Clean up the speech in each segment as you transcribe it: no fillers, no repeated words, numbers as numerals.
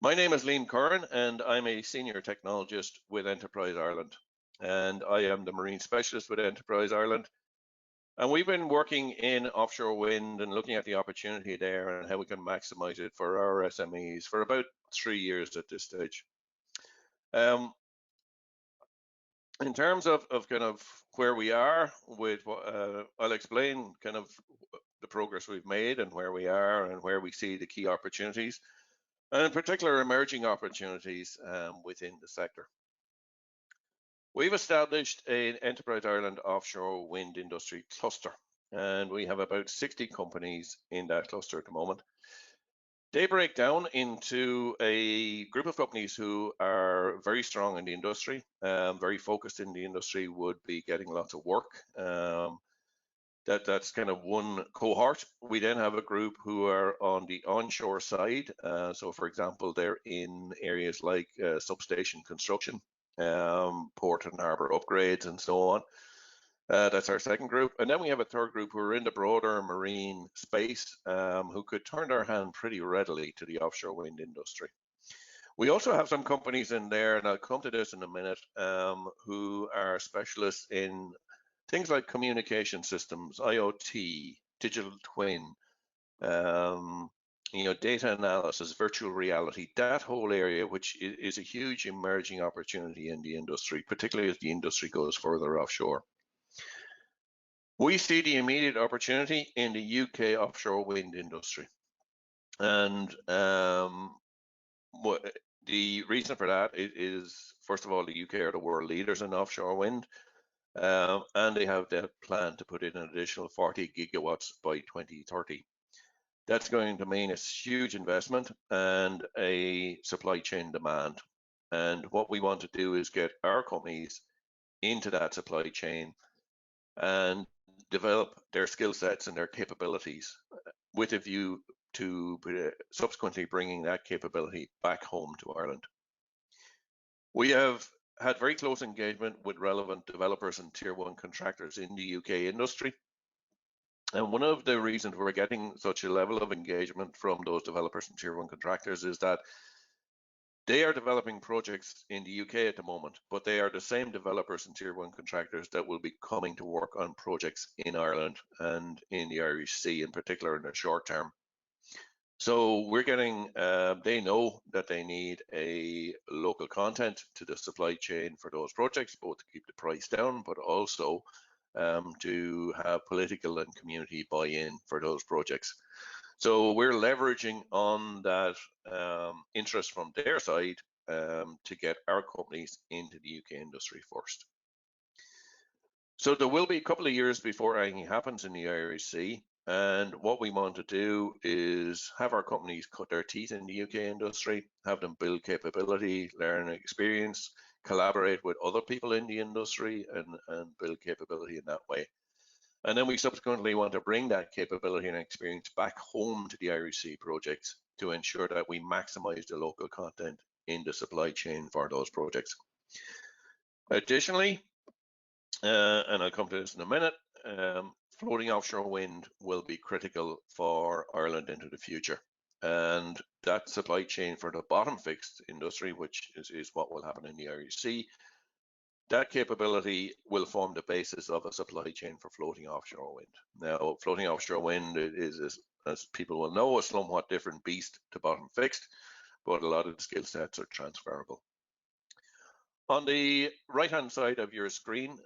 My name is Liam Curran, and I'm a senior technologist with Enterprise Ireland. And I am the marine specialist with Enterprise Ireland. And we've been working in offshore wind and looking at the opportunity there and how we can maximize it for our SMEs for about 3 years at this stage. In terms of kind of where we are with, I'll explain kind of the progress we've made and where we are and where we see the key opportunities, and in particular emerging opportunities within the sector. We've established an Enterprise Ireland offshore wind industry cluster, and we have about 60 companies in that cluster at the moment. They break down into a group of companies who are very strong in the industry, very focused in the industry, would be getting lots of work. That's kind of one cohort. We then have a group who are on the onshore side. So for example, they're in areas like substation construction, port and harbour upgrades and so on. That's our second group. And then we have a third group who are in the broader marine space, who could turn their hand pretty readily to the offshore wind industry. We also have some companies in there, and I'll come to this in a minute, who are specialists in things like communication systems, IoT, digital twin, data analysis, virtual reality, that whole area, which is a huge emerging opportunity in the industry, particularly as the industry goes further offshore. We see the immediate opportunity in the UK offshore wind industry. And the reason for that is, first of all, the UK are the world leaders in offshore wind. And they have that plan to put in an additional 40 gigawatts by 2030. That's going to mean a huge investment and a supply chain demand. And what we want to do is get our companies into that supply chain and develop their skill sets and their capabilities with a view to subsequently bringing that capability back home to Ireland. We have had very close engagement with relevant developers and tier one contractors in the UK industry. And one of the reasons we're getting such a level of engagement from those developers and tier one contractors is that they are developing projects in the UK at the moment, but they are the same developers and tier one contractors that will be coming to work on projects in Ireland and in the Irish Sea, in particular in the short term. So we're getting, they know that they need a local content to the supply chain for those projects, both to keep the price down, but also to have political and community buy-in for those projects. So we're leveraging on that interest from their side to get our companies into the UK industry first. So there will be a couple of years before anything happens in the Irish Sea. And what we want to do is have our companies cut their teeth in the UK industry, have them build capability, learn experience, collaborate with other people in the industry and build capability in that way. And then we subsequently want to bring that capability and experience back home to the Irish Sea projects to ensure that we maximize the local content in the supply chain for those projects. Additionally, and I'll come to this in a minute, floating offshore wind will be critical for Ireland into the future. And that supply chain for the bottom fixed industry, which is what will happen in the Irish Sea, that capability will form the basis of a supply chain for floating offshore wind. Now, floating offshore wind is, as people will know, a somewhat different beast to bottom fixed, but a lot of the skill sets are transferable. On the right-hand side of your screen,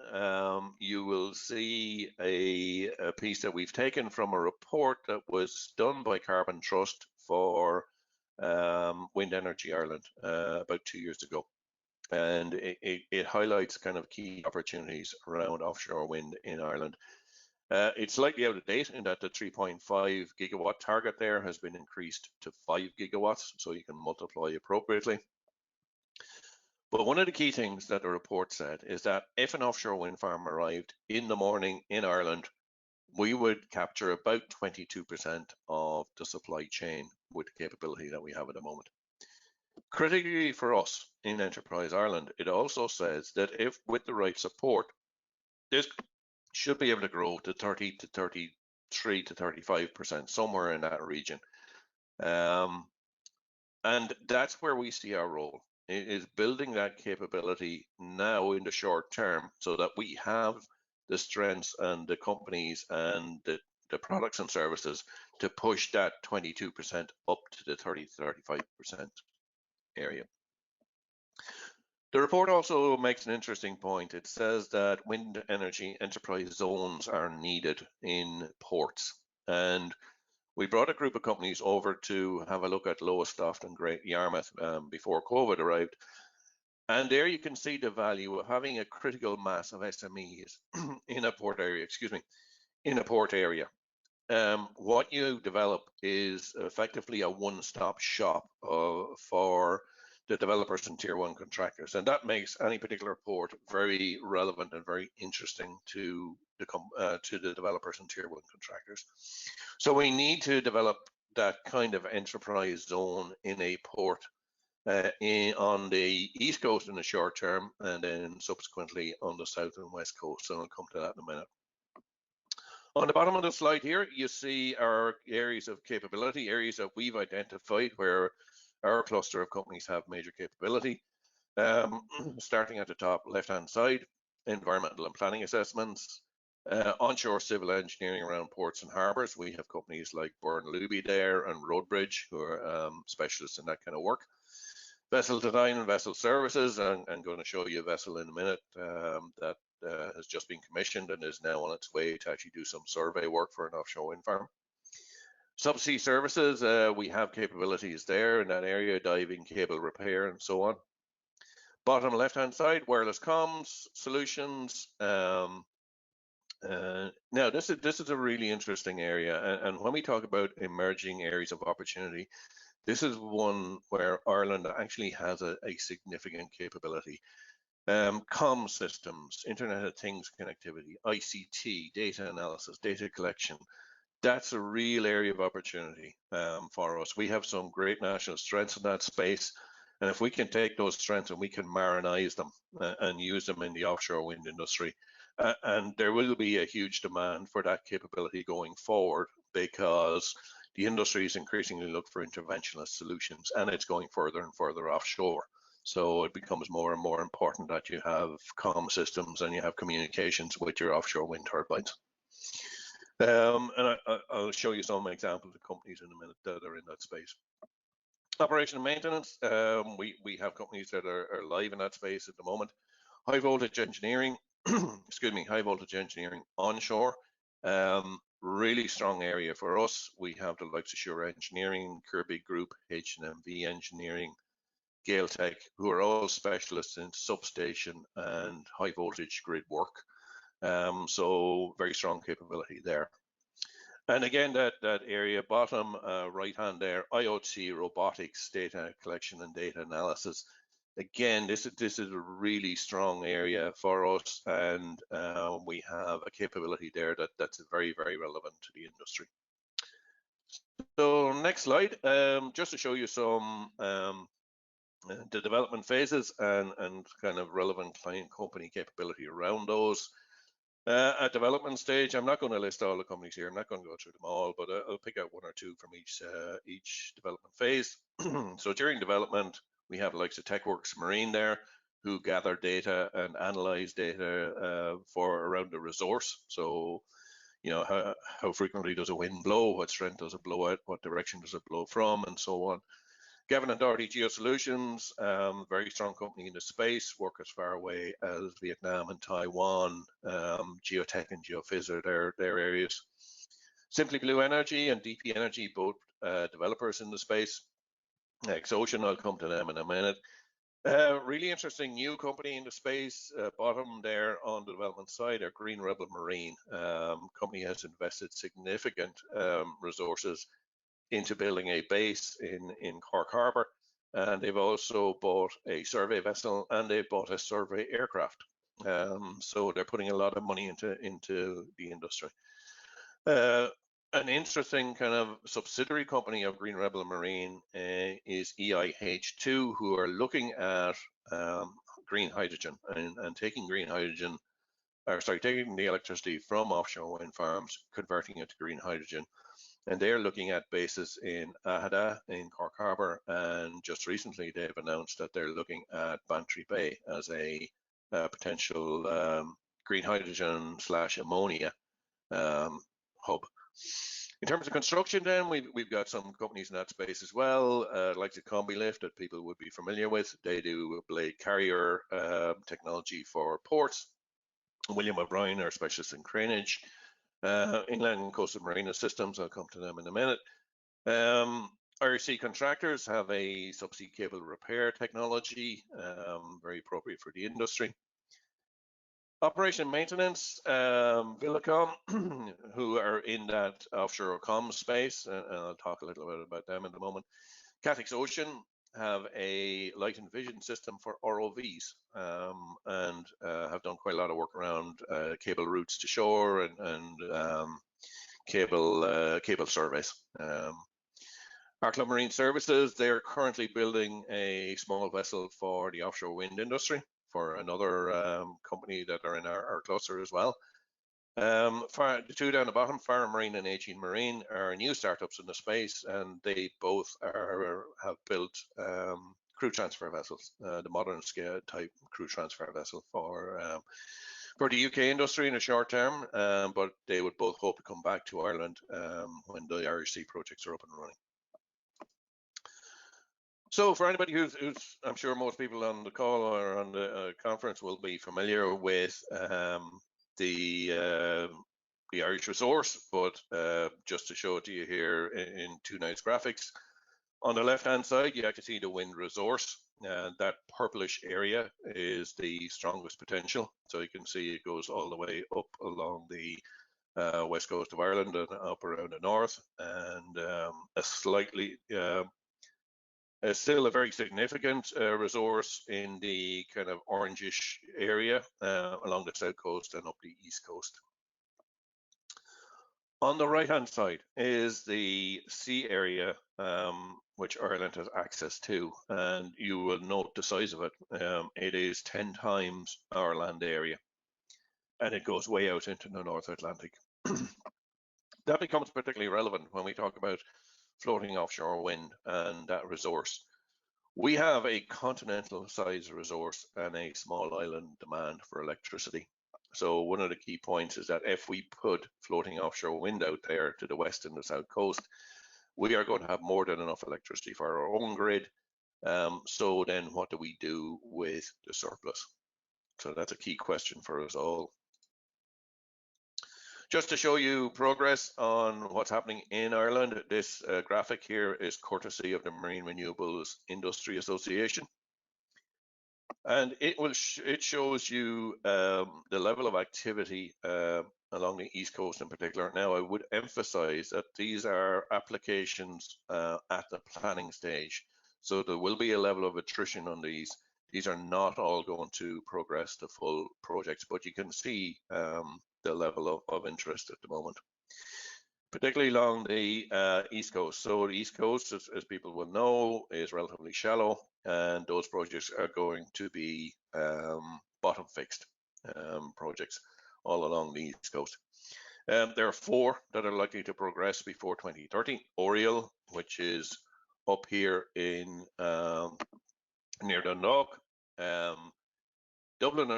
you will see a piece that we've taken from a report that was done by Carbon Trust for Wind Energy Ireland about 2 years ago. And it highlights kind of key opportunities around offshore wind in Ireland. It's slightly out of date in that the 3.5 gigawatt target there has been increased to 5 gigawatts, so you can multiply appropriately. But one of the key things that the report said is that if an offshore wind farm arrived in the morning in Ireland, we would capture about 22% of the supply chain with the capability that we have at the moment. Critically for us in Enterprise Ireland, it also says that if with the right support, this should be able to grow to 30 to 33 to 35%, somewhere in that region. And that's where we see our role, is building that capability now in the short term so that we have the strengths and the companies and the products and services to push that 22% up to the 30-35% area. The report also makes an interesting point. It says that wind energy enterprise zones are needed in ports. And we brought a group of companies over to have a look at Lowestoft and Great Yarmouth before COVID arrived. And there you can see the value of having a critical mass of SMEs in a port area, in a port area. What you develop is effectively a one-stop shop for the developers and tier one contractors, and that makes any particular port very relevant and very interesting to the developers and tier one contractors. So we need to develop that kind of enterprise zone in a port on the east coast in the short term, and then subsequently on the south and west coast. So I'll come to that in a minute. On the bottom of the slide here, you see our areas of capability, areas that we've identified where our cluster of companies have major capability. Starting at the top left-hand side, environmental and planning assessments, onshore civil engineering around ports and harbors. We have companies like Byrne Luby there and Roadbridge, who are specialists in that kind of work. Vessel design and vessel services. I'm going to show you a vessel in a minute that has just been commissioned and is now on its way to actually do some survey work for an offshore wind farm. Subsea services, we have capabilities there in that area, diving, cable repair, and so on. Bottom left-hand side, wireless comms solutions. Now, this is a really interesting area, and when we talk about emerging areas of opportunity, this is one where Ireland actually has a significant capability. Comm systems, Internet of Things connectivity, ICT, data analysis, data collection. That's a real area of opportunity for us. We have some great national strengths in that space. And if we can take those strengths and we can marinize them and use them in the offshore wind industry, and there will be a huge demand for that capability going forward because the industry is increasingly looking for interventionist solutions, and it's going further and further offshore. So it becomes more and more important that you have comm systems and you have communications with your offshore wind turbines. And I'll show you some examples of companies in a minute that are in that space. Operation and maintenance, we have companies that are live in that space at the moment. High voltage engineering, excuse me, high voltage engineering onshore, really strong area for us. We have the likes of Sure Engineering, Kirby Group, H&MV Engineering, Gaeltech, who are all specialists in substation and high voltage grid work. So very strong capability there. And again, that area, bottom right hand there, IoT, robotics, data collection and data analysis. Again, this is a really strong area for us, and we have a capability there that's very, very relevant to the industry. So next slide, just to show you some the development phases and kind of relevant client company capability around those. At development stage, I'm not going to list all the companies here. I'm not going to go through them all, but I'll pick out one or two from each development phase. So during development, we have likes of TechWorks Marine there, who gather data and analyze data for around the resource. So, you know, how frequently does a wind blow? What strength does it blow at? What direction does it blow from? And so on. Gavin and Doherty Geosolutions, very strong company in the space, work as far away as Vietnam and Taiwan. Geotech and Geophys are their areas. Simply Blue Energy and DP Energy, both developers in the space. Exocean, I'll come to them in a minute. Really interesting new company in the space. Bottom there on the development side are Green Rebel Marine. Company has invested significant resources into building a base in Cork Harbour, and they've also bought a survey vessel and they've bought a survey aircraft. So they're putting a lot of money into the industry. An interesting kind of subsidiary company of Green Rebel Marine is EIH2, who are looking at green hydrogen and taking green hydrogen taking the electricity from offshore wind farms, converting it to green hydrogen. And they're looking at bases in Aghada in Cork Harbour, and just recently they've announced that they're looking at Bantry Bay as a potential green hydrogen / ammonia hub. In terms of construction, then we've got some companies in that space as well, like the Combi-Lift that people would be familiar with. They do blade carrier technology for ports. William O'Brien are specialists in craneage. Inland and coastal marina systems, I'll come to them in a minute. IRC contractors have a subsea cable repair technology, very appropriate for the industry. Operation and maintenance, Villicom, who are in that offshore comms space, and I'll talk a little bit about them in a moment. Cathix Ocean have a light and vision system for ROVs, and have done quite a lot of work around cable routes to shore and cable surveys. Arklow Marine Services, they're currently building a small vessel for the offshore wind industry for another company that are in our cluster as well. The two down the bottom, Farrer Marine and A.G. Marine, are new startups in the space, and they both have built crew transfer vessels, the modern scale type crew transfer vessel for the UK industry in the short term, but they would both hope to come back to Ireland when the IRC projects are up and running. So for anybody who's, I'm sure most people on the call or on the conference will be familiar with the Irish resource, but just to show it to you here in two nice graphics. On the left-hand side, you can see the wind resource. That purplish area is the strongest potential. So you can see it goes all the way up along the west coast of Ireland and up around the north, and still a very significant resource in the kind of orangish area along the south coast and up the east coast. On the right-hand side is the sea area which Ireland has access to, and you will note the size of it. It is 10 times our land area, and it goes way out into the North Atlantic. That becomes particularly relevant when we talk about floating offshore wind and that resource. We have a continental size resource and a small island demand for electricity. So one of the key points is that if we put floating offshore wind out there to the west and the south coast, we are going to have more than enough electricity for our own grid. So then what do we do with the surplus? So that's a key question for us all. Just to show you progress on what's happening in Ireland, this graphic here is courtesy of the Marine Renewables Industry Association. And it shows you the level of activity along the East Coast in particular. Now, I would emphasize that these are applications at the planning stage. So there will be a level of attrition on these. These are not all going to progress to full projects, but you can see the level of interest at the moment, particularly along the East Coast. So the East Coast, as people will know, is relatively shallow, and those projects are going to be bottom fixed projects all along the East Coast. There are 4 that are likely to progress before 2030. Oriel, which is up here in near Dundalk. Dublin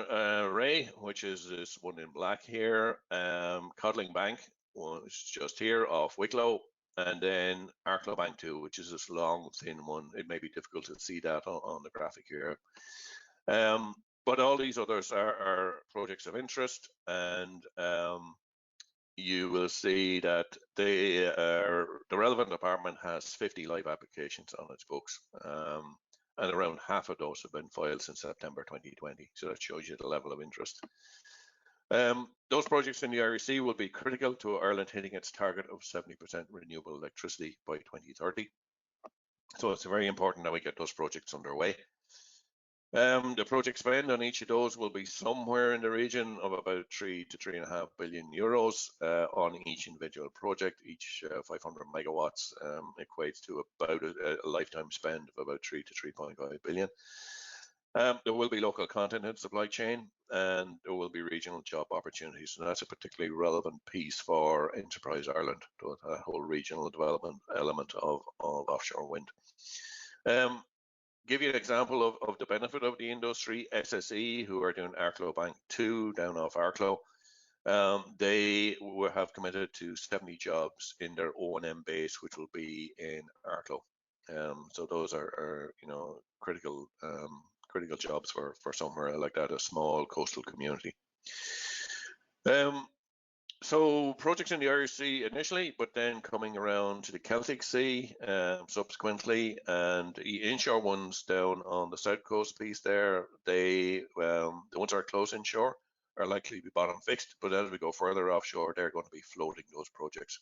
Ray, which is this one in black here. Codling Bank was just here off Wicklow. And then Arklow Bank 2, which is this long, thin one. It may be difficult to see that on the graphic here. But all these others are projects of interest, and you will see that the relevant department has 50 live applications on its books. And around half of those have been filed since September 2020. So that shows you the level of interest. Those projects in the IRC will be critical to Ireland hitting its target of 70% renewable electricity by 2030. So it's very important that we get those projects underway. The project spend on each of those will be somewhere in the region of about 3 to 3.5 billion euros on each individual project. Each 500 megawatts equates to about a lifetime spend of about 3 to 3.5 billion. There will be local content in supply chain, and there will be regional job opportunities. And that's a particularly relevant piece for Enterprise Ireland, that whole regional development element of offshore wind. Give you an example of the benefit of the industry. SSE, who are doing Arklow Bank 2 down off Arklow, they have committed to 70 jobs in their O&M base, which will be in Arklow. So those are critical critical jobs for somewhere like that, a small coastal community. So projects in the Irish Sea initially, but then coming around to the Celtic Sea subsequently, and the inshore ones down on the south coast piece there, the ones that are close inshore are likely to be bottom fixed, but as we go further offshore, they're going to be floating, those projects.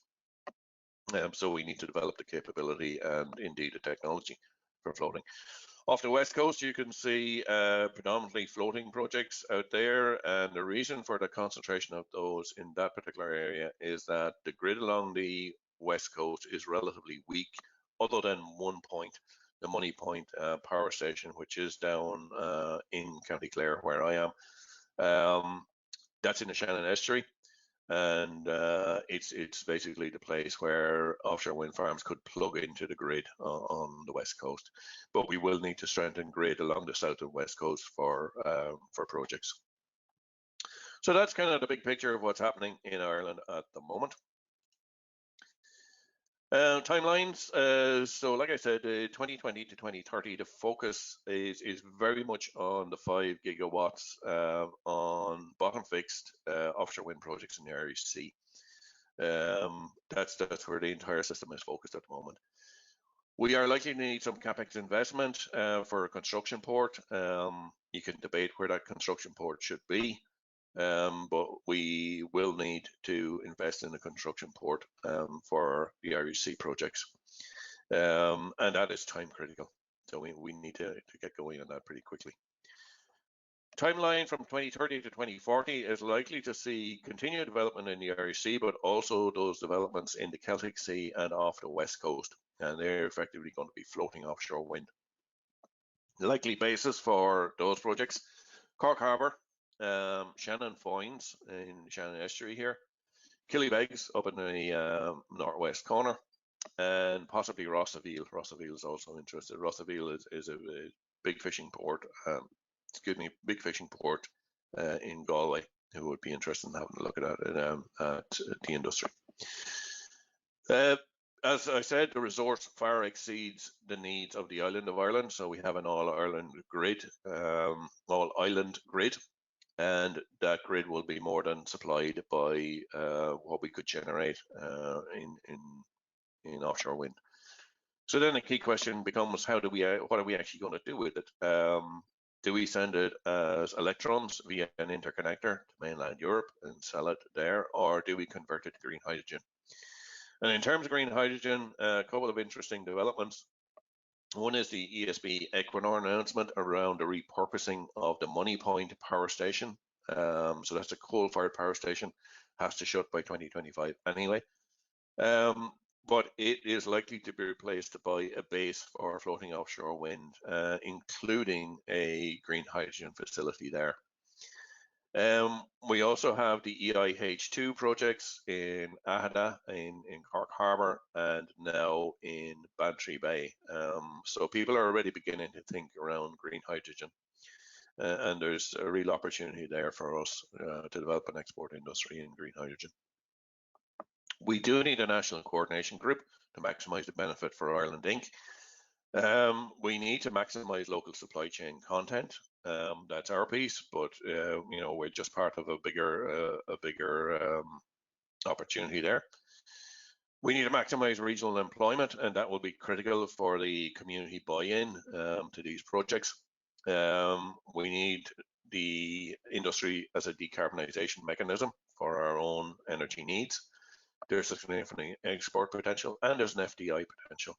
So we need to develop the capability and indeed the technology for floating. Off the west coast, you can see predominantly floating projects out there, and the reason for the concentration of those in that particular area is that the grid along the west coast is relatively weak, other than one point, the Money Point power station, which is down in County Clare, where I am. That's in the Shannon Estuary. And it's basically the place where offshore wind farms could plug into the grid on the west coast. But we will need to strengthen grid along the south and west coast for projects. So that's kind of the big picture of what's happening in Ireland at the moment. Timelines. So like I said, 2020 to 2030, the focus is very much on the 5 gigawatts on bottom fixed offshore wind projects in the Irish Sea. That's where the entire system is focused at the moment. We are likely to need some capex investment for a construction port. You can debate where that construction port should be. But we will need to invest in a construction port for the Irish Sea projects. And that is time critical. So we need to get going on that pretty quickly. Timeline from 2030 to 2040 is likely to see continued development in the Irish Sea, but also those developments in the Celtic Sea and off the west coast. And they're effectively going to be floating offshore wind. The likely basis for those projects: Cork Harbour, Shannon Foynes in Shannon Estuary here, Killybegs up in the northwest corner, and possibly Rossaveel. Rossaveel is also interested. Rossaveel is a big fishing port, big fishing port in Galway, who would be interested in having a look at that at the industry. As I said, the resource far exceeds the needs of the island of Ireland, so we have an all-island grid, and that grid will be more than supplied by what we could generate in offshore wind. So then the key question becomes, what are we actually going to do with it? Do we send it as electrons via an interconnector to mainland Europe and sell it there, or do we convert it to green hydrogen? And in terms of green hydrogen, a couple of interesting developments. One is the ESB Equinor announcement around the repurposing of the Money Point power station. So that's a coal-fired power station, has to shut by 2025 anyway. But it is likely to be replaced by a base for floating offshore wind, including a green hydrogen facility there. We also have the EIH2 projects in Aghada, in Cork Harbour, and now in Bantry Bay. So people are already beginning to think around green hydrogen. And there's a real opportunity there for us to develop an export industry in green hydrogen. We do need a national coordination group to maximise the benefit for Ireland Inc. We need to maximise local supply chain content. That's our piece, but we're just part of a bigger opportunity there. We need to maximise regional employment, and that will be critical for the community buy-in to these projects. We need the industry as a decarbonisation mechanism for our own energy needs. There's a significant export potential, and there's an FDI potential.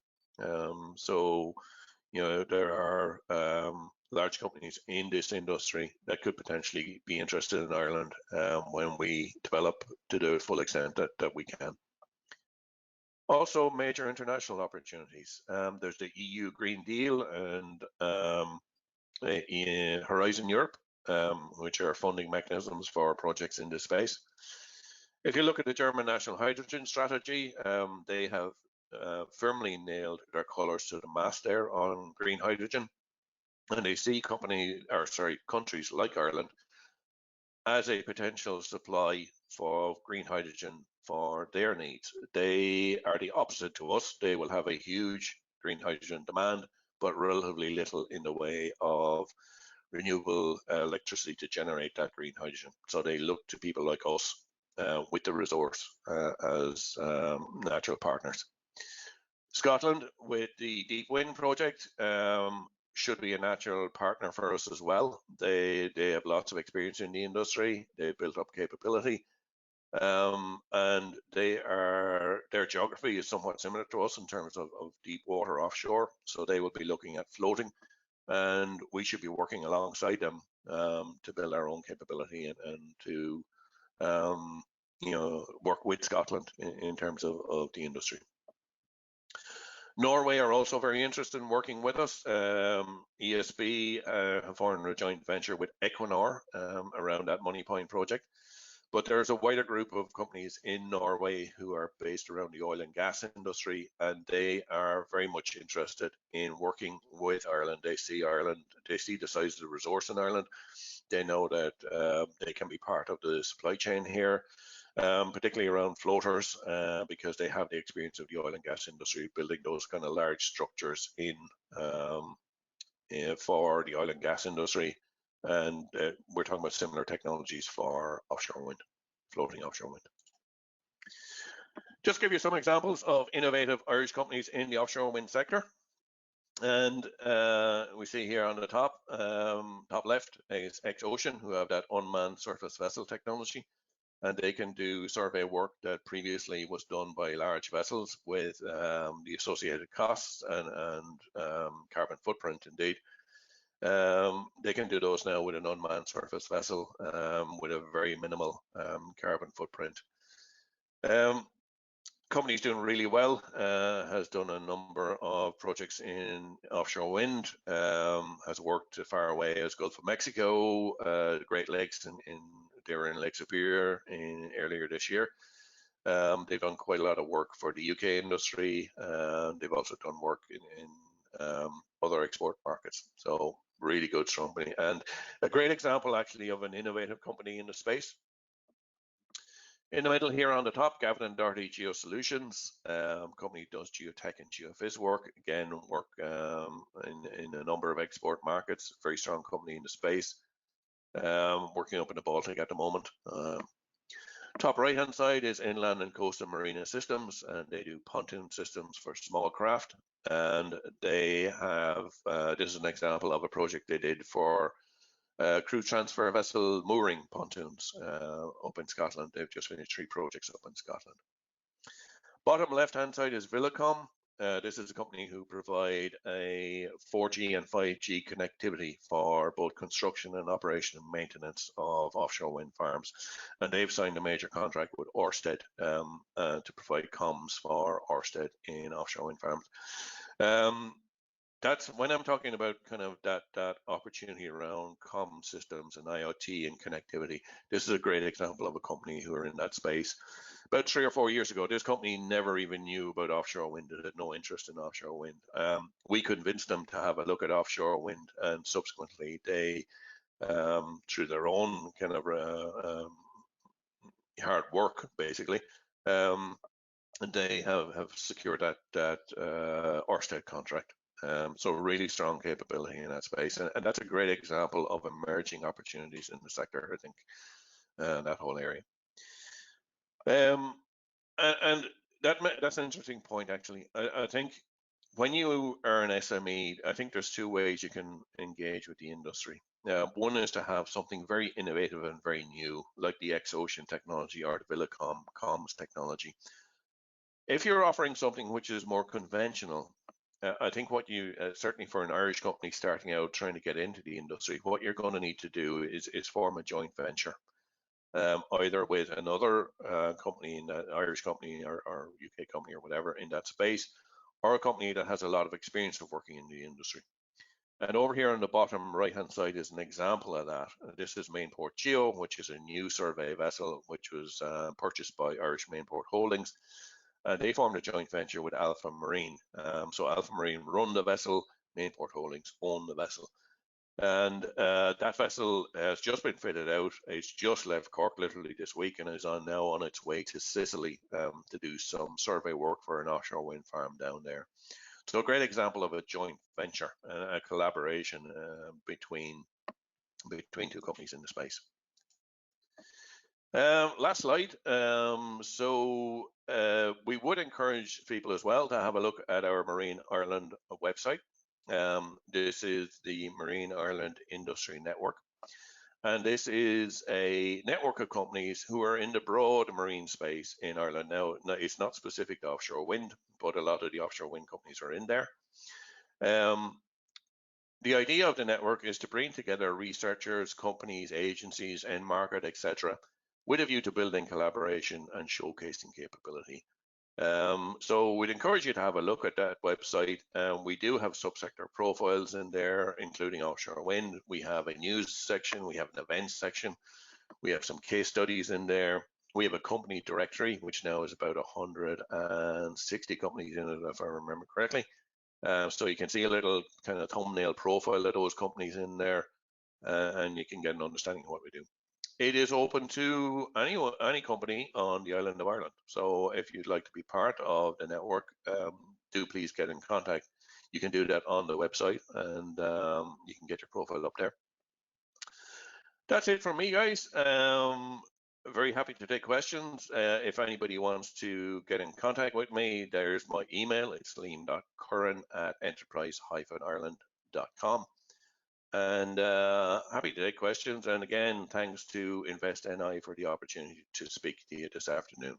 So, there are large companies in this industry that could potentially be interested in Ireland when we develop to the full extent that we can. Also, major international opportunities. There's the EU Green Deal, and in Horizon Europe, which are funding mechanisms for projects in this space. If you look at the German National Hydrogen Strategy, they have firmly nailed their colours to the mast there on green hydrogen, and they see countries like Ireland as a potential supply for green hydrogen for their needs. They are the opposite to us. They will have a huge green hydrogen demand, but relatively little in the way of renewable electricity to generate that green hydrogen. So they look to people like us with the resource as natural partners. Scotland, with the Deep Wind project, should be a natural partner for us as well. They have lots of experience in the industry. They've built up capability, and their geography is somewhat similar to us in terms of deep water offshore. So they will be looking at floating, and we should be working alongside them to build our own capability and to work with Scotland in terms of the industry. Norway are also very interested in working with us. ESB have formed a joint venture with Equinor around that Moneypoint project. But there's a wider group of companies in Norway who are based around the oil and gas industry, and they are very much interested in working with Ireland. They see the size of the resource in Ireland. They know that they can be part of the supply chain here. Particularly around floaters, because they have the experience of the oil and gas industry building those kind of large structures for the oil and gas industry. And we're talking about similar technologies for offshore wind, floating offshore wind. Just give you some examples of innovative Irish companies in the offshore wind sector. And we see here on the top left is X-Ocean, who have that unmanned surface vessel technology. And they can do survey work that previously was done by large vessels with the associated costs and carbon footprint indeed. They can do those now with an unmanned surface vessel with a very minimal carbon footprint. Company's doing really well, has done a number of projects in offshore wind, has worked as far away as Gulf of Mexico, Great Lakes, they were in Lake Superior earlier this year. They've done quite a lot of work for the UK industry. They've also done work in other export markets. So really good, strong company. And a great example actually of an innovative company in the space. In the middle here on the top, Gavin and Doherty Geosolutions, company does geotech and geophys work. Again, work in a number of export markets. Very strong company in the space. Working up in the Baltic at the moment. Top right hand side is Inland and Coastal Marina Systems, and they do pontoon systems for small craft. And they have this is an example of a project they did for crew transfer vessel mooring pontoons up in Scotland. They've just finished 3 projects up in Scotland. Bottom left hand side is Villicom. This is a company who provide a 4G and 5G connectivity for both construction and operation and maintenance of offshore wind farms. And they've signed a major contract with Ørsted to provide comms for Ørsted in offshore wind farms. That's when I'm talking about kind of that opportunity around comm systems and IoT and connectivity. This is a great example of a company who are in that space. About 3 or 4 years ago, this company never even knew about offshore wind. It had no interest in offshore wind. We convinced them to have a look at offshore wind, and subsequently they, through their own kind of hard work, basically, they have secured that Ørsted contract. So really strong capability in that space, and that's a great example of emerging opportunities in the sector, I think, that whole area. And that's an interesting point, actually. I think when you are an SME, I think there's 2 ways you can engage with the industry. One is to have something very innovative and very new, like the X-Ocean technology or the Villicom comms technology. If you're offering something which is more conventional, I think what you, certainly for an Irish company starting out trying to get into the industry, what you're going to need to do is form a joint venture, either with another company, in that Irish company or UK company or whatever in that space, or a company that has a lot of experience of working in the industry. And over here on the bottom right-hand side is an example of that. This is Mainport Geo, which is a new survey vessel, which was purchased by Irish Mainport Holdings. They formed a joint venture with Alpha Marine. So Alpha Marine run the vessel, Mainport Holdings own the vessel. And that vessel has just been fitted out. It's just left Cork literally this week and is now on its way to Sicily to do some survey work for an offshore wind farm down there. So a great example of a joint venture, a collaboration between two companies in the space. Last slide. We would encourage people as well to have a look at our Marine Ireland website. This is the Marine Ireland Industry Network. And this is a network of companies who are in the broad marine space in Ireland. Now, it's not specific to offshore wind, but a lot of the offshore wind companies are in there. The idea of the network is to bring together researchers, companies, agencies, end market, etc., with a view to building collaboration and showcasing capability. So we'd encourage you to have a look at that website. We do have subsector profiles in there, including offshore wind. We have a news section, we have an events section, we have some case studies in there. We have a company directory, which now is about 160 companies in it, if I remember correctly. So you can see a little kind of thumbnail profile of those companies in there, and you can get an understanding of what we do. It is open to any company on the island of Ireland. So if you'd like to be part of the network, do please get in contact. You can do that on the website, and you can get your profile up there. That's it from me, guys. Very happy to take questions. If anybody wants to get in contact with me, there's my email. It's liam.curran@enterprise-ireland.com. And happy to take questions. And again, thanks to InvestNI for the opportunity to speak to you this afternoon.